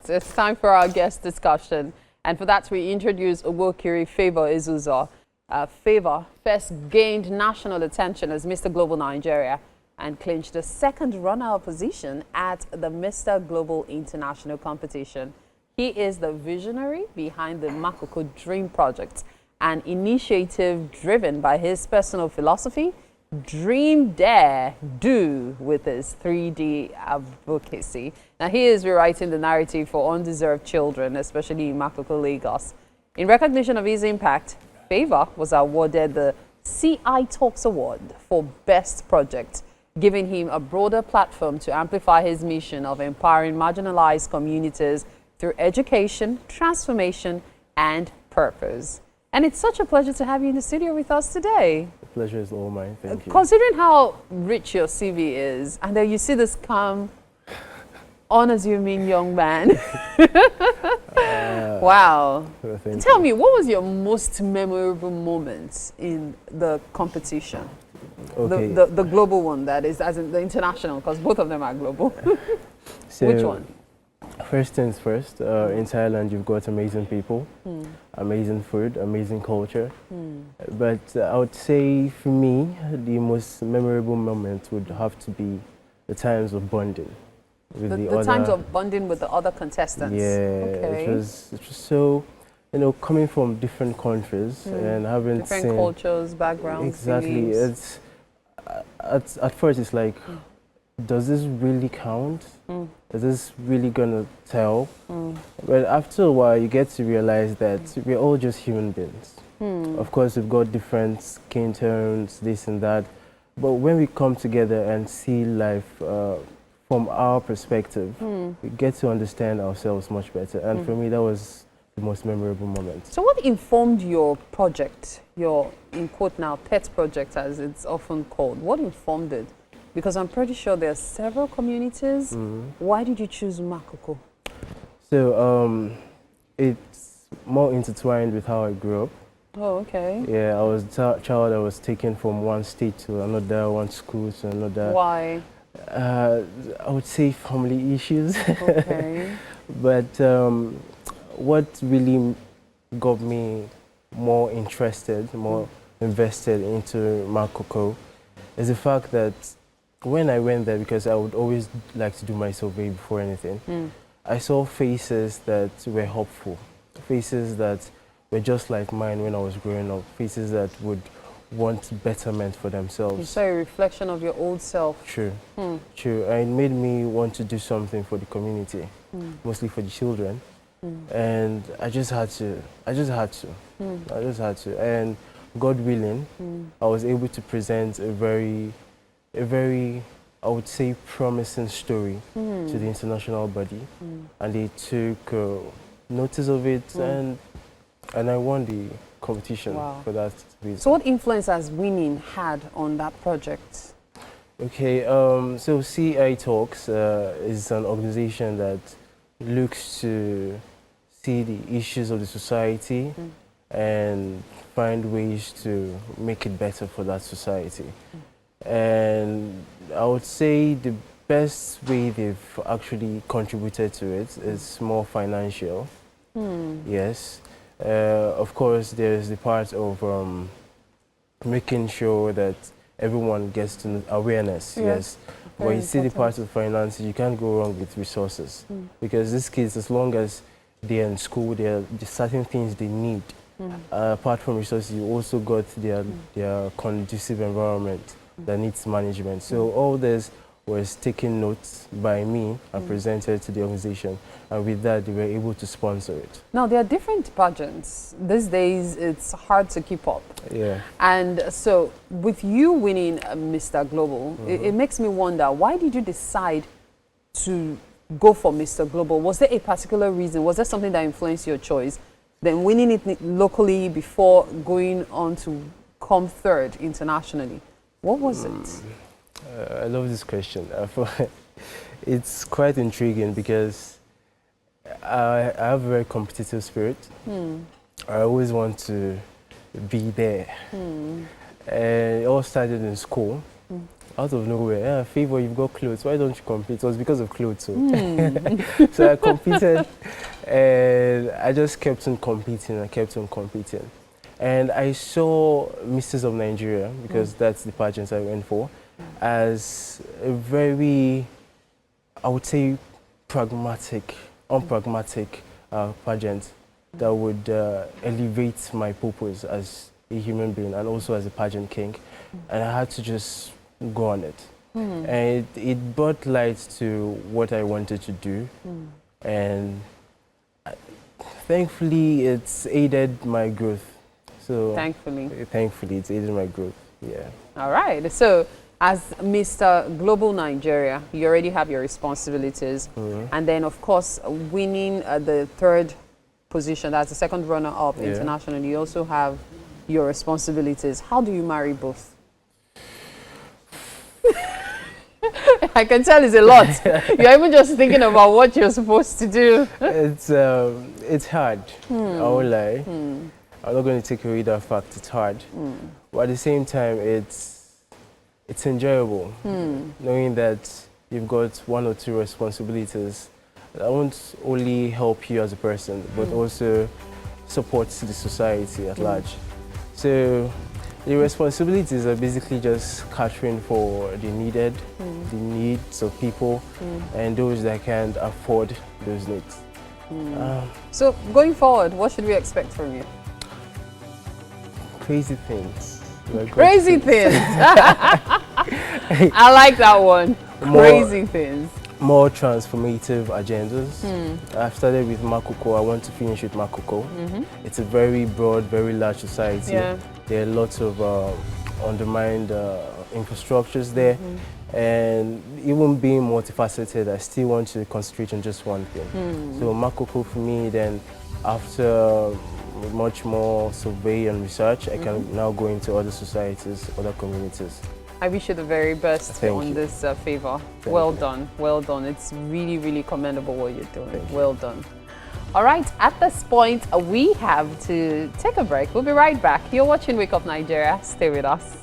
It's time for our guest discussion. And for that, we introduce Ogbuokiri Favour Ezuzo. Favour first gained national attention as Mr. Global Nigeria and clinched the second runner-up position at the Mr. Global International competition. He is the visionary behind the Makoko Dream Project, an initiative driven by his personal philosophy, dream, dare, do, with his 3D advocacy. Now, he is rewriting the narrative for undeserved children, especially in Makoko, Lagos. In recognition of his impact, Favour was awarded the CI Talks Award for Best Project, giving him a broader platform to amplify his mission of empowering marginalized communities through education, transformation, and purpose. And it's such a pleasure to have you in the studio with us today. The pleasure is all mine. Thank you. Considering how rich your CV is, and then you see this calm, unassuming young man. Wow. Tell me, what was your most memorable moment in the competition? Okay. The global one, that is, as in the international, because both of them are global. So, which one? First things first, in Thailand you've got amazing people, amazing food, amazing culture. But I would say for me, the most memorable moment would have to be the times of bonding. With the times of bonding with the other contestants. Yeah, okay. it was so, coming from different countries and having different seen cultures, backgrounds. Exactly. Beliefs. It's at first it's like, does this really count? Is this really gonna tell? But after a while, you get to realize that we're all just human beings. Of course, we've got different skin tones, this and that. But when we come together and see life from our perspective, we get to understand ourselves much better. And for me, that was the most memorable moment. So what informed your project, your, in quote now, pet project as it's often called? What informed it? Because I'm pretty sure there are several communities. Why did you choose Makoko? So it's more intertwined with how I grew up. Oh, okay. Yeah, I was a child that was taken from one state to another, one school to another. Why? I would say family issues. Okay. But what really got me more interested, more invested into Makoko is the fact that when I went there, because I would always like to do my survey before anything, I saw faces that were hopeful, faces that were just like mine when I was growing up, faces that would want betterment for themselves. You saw a reflection of your old self. True, true. And it made me want to do something for the community, mostly for the children. And I just had to. And God willing, I was able to present a very, I would say, promising story to the international body. And they took notice of it, and I won the competition for that reason. So what influence has winning had on that project? Okay, so CI Talks is an organization that looks to see the issues of the society and find ways to make it better for that society. And I would say the best way they've actually contributed to it is more financial. Yes. Of course, there's the part of making sure that everyone gets to awareness. Yes. But you see the part of finances, you can't go wrong with resources. Because these kids, as long as they're in school, there are certain things they need. Apart from resources, you also got their conducive environment that needs management. So all this was taken notes by me and presented to the organization. And with that, they were able to sponsor it. Now, there are different pageants. These days, it's hard to keep up. Yeah. And so, with you winning Mr. Global, it makes me wonder, why did you decide to go for Mr. Global? Was there a particular reason? Was there something that influenced your choice? Then winning it locally before going on to come third internationally? What was it? I love this question. It's quite intriguing because I have a very competitive spirit. I always want to be there. And it all started in school. Out of nowhere, Favour, you've got clothes. Why don't you compete? It was because of clothes. So, so I competed And I just kept on competing. I kept on competing. And I saw Mrs. of Nigeria, because that's the pageant I went for, as a very, I would say, unpragmatic pageant that would elevate my purpose as a human being and also as a pageant king. And I had to just go on it. And it brought light to what I wanted to do. And thankfully, it's aided my growth. So thankfully, it's aided my growth. Yeah. All right. So, as Mr. Global Nigeria, you already have your responsibilities, and then of course, winning the third position, that's the second runner-up internationally. You also have your responsibilities. How do you marry both? I can tell it's a lot. You're even just thinking about what you're supposed to do. It's hard. I won't lie. I'm not going to take away that fact. It's hard, but at the same time, it's enjoyable. Knowing that you've got one or two responsibilities that won't only help you as a person, but also supports the society at large. So the responsibilities are basically just catering for the needs of people, and those that can't afford those needs. So going forward, what should we expect from you? Crazy things. Crazy things. I like that one. Crazy things. More transformative agendas. I've started with Makoko. I want to finish with Makoko. It's a very broad, very large society. There are lots of undermined infrastructures there. And even being multifaceted, I still want to concentrate on just one thing. So Makoko for me, then after much more survey and research, I can now go into other societies, other communities. I wish you the very best on this Favour. Well done, well done. It's really, really commendable what you're doing. Well done. All right, at this point, we have to take a break. We'll be right back. You're watching Wake Up Nigeria. Stay with us.